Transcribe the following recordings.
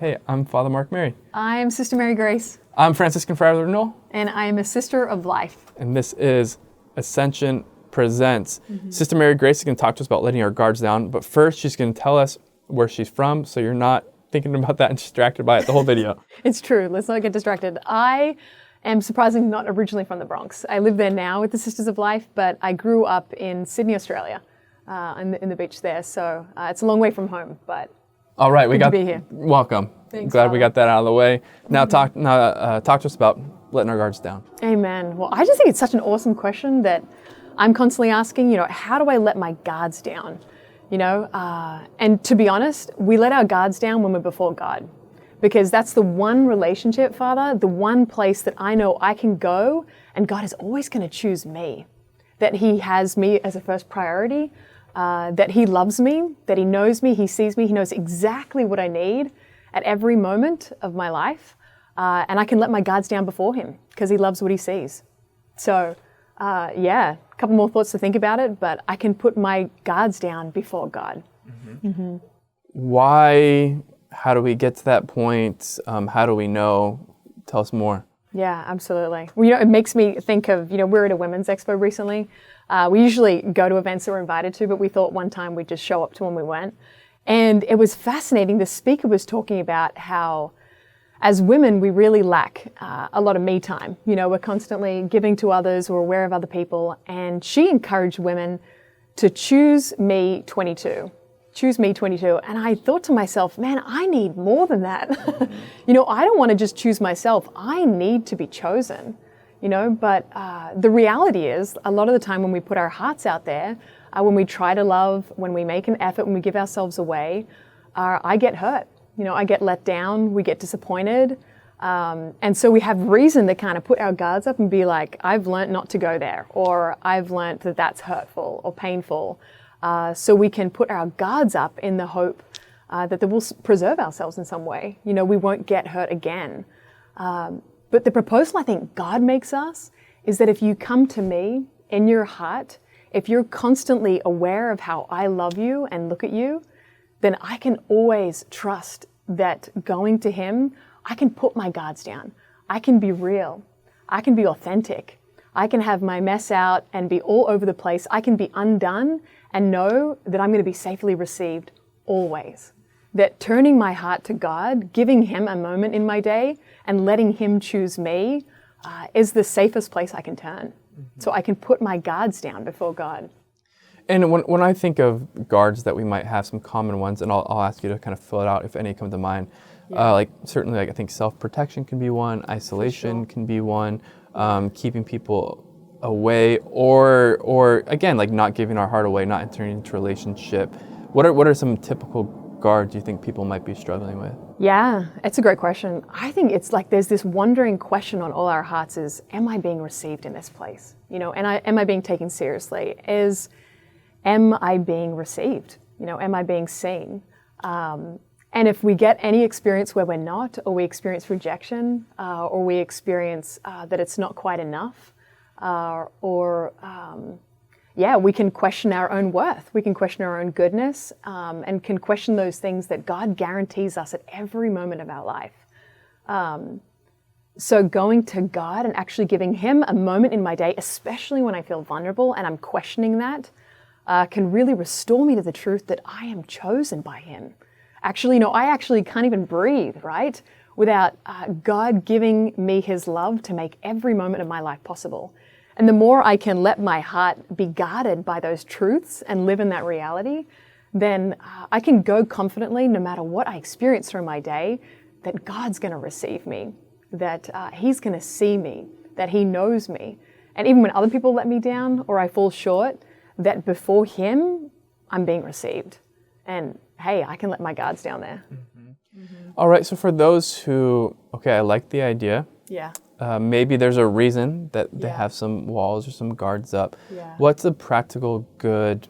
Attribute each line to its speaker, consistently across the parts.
Speaker 1: Hey, I'm Father Mark Mary.
Speaker 2: I'm Sister Mary Grace.
Speaker 1: I'm Franciscan Friar Noel.
Speaker 2: And I am a sister of life.
Speaker 1: And this is Ascension Presents. Sister Mary Grace is going to talk to us about letting our guards down, but first she's going to tell us where she's from, so you're not thinking about that and distracted by it the whole video.
Speaker 2: It's true. Let's not get distracted. I am surprisingly not originally from the Bronx. I live there now with the Sisters of Life, but I grew up in Sydney, Australia, in the beach there. So it's a long way from home, but
Speaker 1: All right, we
Speaker 2: good
Speaker 1: got
Speaker 2: to be here.
Speaker 1: Welcome.
Speaker 2: Thanks,
Speaker 1: Glad
Speaker 2: Father.
Speaker 1: we got that out of the way. Now talk to us about letting our guards down.
Speaker 2: Amen. Well, I just think it's such an awesome question that I'm constantly asking, how do I let my guards down? And to be honest, we let our guards down when we're before God, because that's the one relationship, Father, the one place that I know I can go and God is always going to choose me, that He has me as a first priority, that He loves me, that He knows me, He sees me, He knows exactly what I need at every moment of my life. And I can let my guards down before Him because He loves what He sees. So, a couple more thoughts to think about it, but I can put my guards down before God.
Speaker 1: Why? How do we get to that point? How do we know? Tell us more.
Speaker 2: Yeah, absolutely. Well, it makes me think of, we were at a women's expo recently. We usually go to events that we're invited to, but we thought one time we'd just show up to when we went. And it was fascinating. The speaker was talking about how as women, we really lack a lot of me time. We're constantly giving to others, we're aware of other people. And she encouraged women to choose me 22. Choose me 22. And I thought to myself, man, I need more than that. I don't want to just choose myself. I need to be chosen. But the reality is, a lot of the time when we put our hearts out there, when we try to love, when we make an effort, when we give ourselves away, I get hurt. I get let down, we get disappointed. And so we have reason to kind of put our guards up and be like, I've learned not to go there, or I've learned that that's hurtful or painful. So we can put our guards up in the hope that they will preserve ourselves in some way. We won't get hurt again. But the proposal I think God makes us is that if you come to me in your heart, if you're constantly aware of how I love you and look at you, then I can always trust that going to Him, I can put my guards down. I can be real. I can be authentic. I can have my mess out and be all over the place. I can be undone and know that I'm going to be safely received always. That turning my heart to God, giving Him a moment in my day and letting Him choose me is the safest place I can turn. So I can put my guards down before God.
Speaker 1: And when I think of guards that we might have, some common ones, and I'll ask you to kind of fill it out if any come to mind. Yeah. Certainly, I think self-protection can be one, isolation can be one, keeping people away, or again, like not giving our heart away, not entering into a relationship. What are some typical guards you think people might be struggling with?
Speaker 2: Yeah, it's a great question. I think it's like there's this wondering question on all our hearts is, am I being received in this place? Am I being taken seriously? Am I being received? Am I being seen? And if we get any experience where we're not, or we experience rejection, or we experience that it's not quite enough, we can question our own worth. We can question our own goodness, and can question those things that God guarantees us at every moment of our life. So going to God and actually giving Him a moment in my day, especially when I feel vulnerable and I'm questioning that, can really restore me to the truth that I am chosen by Him. Actually, I actually can't even breathe, right? Without God giving me His love to make every moment of my life possible. And the more I can let my heart be guarded by those truths and live in that reality, then I can go confidently, no matter what I experience through my day, that God's going to receive me, that He's going to see me, that He knows me. And even when other people let me down or I fall short, that before Him, I'm being received. And hey, I can let my guards down there.
Speaker 1: All right, so for those who, I like the idea.
Speaker 2: Yeah.
Speaker 1: Maybe there's a reason that they have some walls or some guards up.
Speaker 2: Yeah.
Speaker 1: What's a practical, good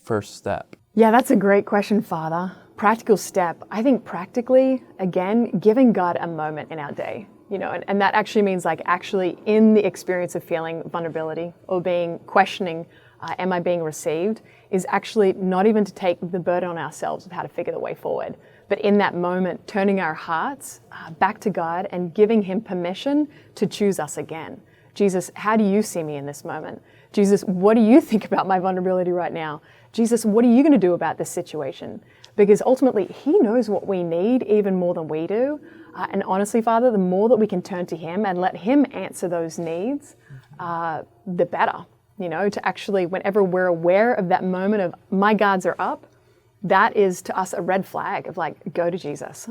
Speaker 1: first step?
Speaker 2: Yeah, that's a great question, Father. Practical step. I think practically, again, giving God a moment in our day. And that actually means actually in the experience of feeling vulnerability or questioning, am I being received, is actually not even to take the burden on ourselves of how to figure the way forward. But in that moment, turning our hearts back to God and giving him permission to choose us again. Jesus, how do you see me in this moment? Jesus, what do you think about my vulnerability right now? Jesus, what are you going to do about this situation? Because ultimately, he knows what we need even more than we do. And honestly, Father, the more that we can turn to him and let him answer those needs, the better. To actually, whenever we're aware of that moment of my guards are up, that is to us a red flag of like, go to Jesus.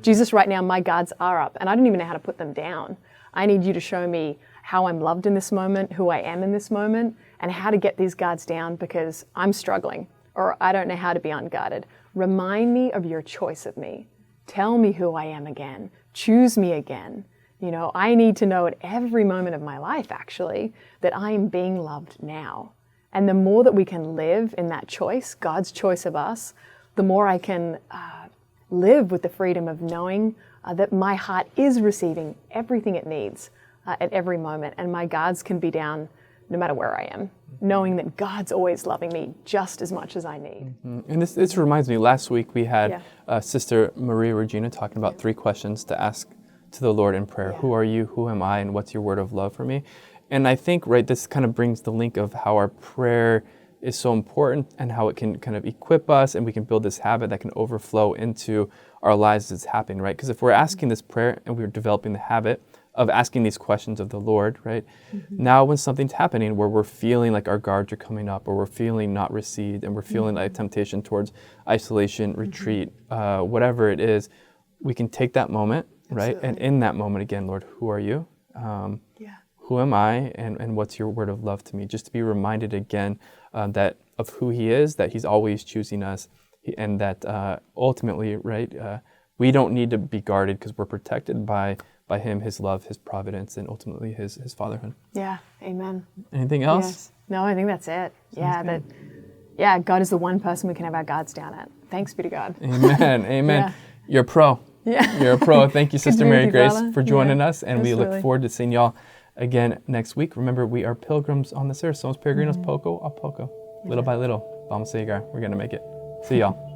Speaker 2: Jesus, right now, my guards are up and I don't even know how to put them down. I need you to show me how I'm loved in this moment, who I am in this moment, and how to get these guards down because I'm struggling or I don't know how to be unguarded. Remind me of your choice of me. Tell me who I am again. Choose me again. I need to know at every moment of my life, actually, that I am being loved now. And the more that we can live in that choice, God's choice of us, the more I can live with the freedom of knowing that my heart is receiving everything it needs at every moment. And my guards can be down no matter where I am, knowing that God's always loving me just as much as I need.
Speaker 1: And this reminds me, last week we had Sister Maria Regina talking about 3 questions to ask to the Lord in prayer. Who are you? Who am I? And what's your word of love for me? And I think, this kind of brings the link of how our prayer is so important and how it can kind of equip us and we can build this habit that can overflow into our lives as it's happening, right? Because if we're asking this prayer and we're developing the habit of asking these questions of the Lord, right? Now when something's happening where we're feeling like our guards are coming up or we're feeling not received and we're feeling like temptation towards isolation, retreat, whatever it is, we can take that moment, right? And in that moment again, Lord, who are you? Who am I? And what's your word of love to me? Just to be reminded again that of who he is, that he's always choosing us, and that ultimately, right, we don't need to be guarded because we're protected by him, his love, his providence, and ultimately his fatherhood.
Speaker 2: Yeah, amen.
Speaker 1: Anything else?
Speaker 2: Yes. No, I think that's it. God is the one person we can have our guards down at. Thanks be to God.
Speaker 1: Amen, amen. You're a pro.
Speaker 2: Yeah.
Speaker 1: You're a pro. Thank you, Sister Mary Grace,
Speaker 2: brother.
Speaker 1: for joining us, and we
Speaker 2: Absolutely.
Speaker 1: look forward to seeing y'all again next week. Remember, we are pilgrims on this earth. Somos peregrinos poco a poco, little by little. Vamos a llegar. We're going to make it. See y'all.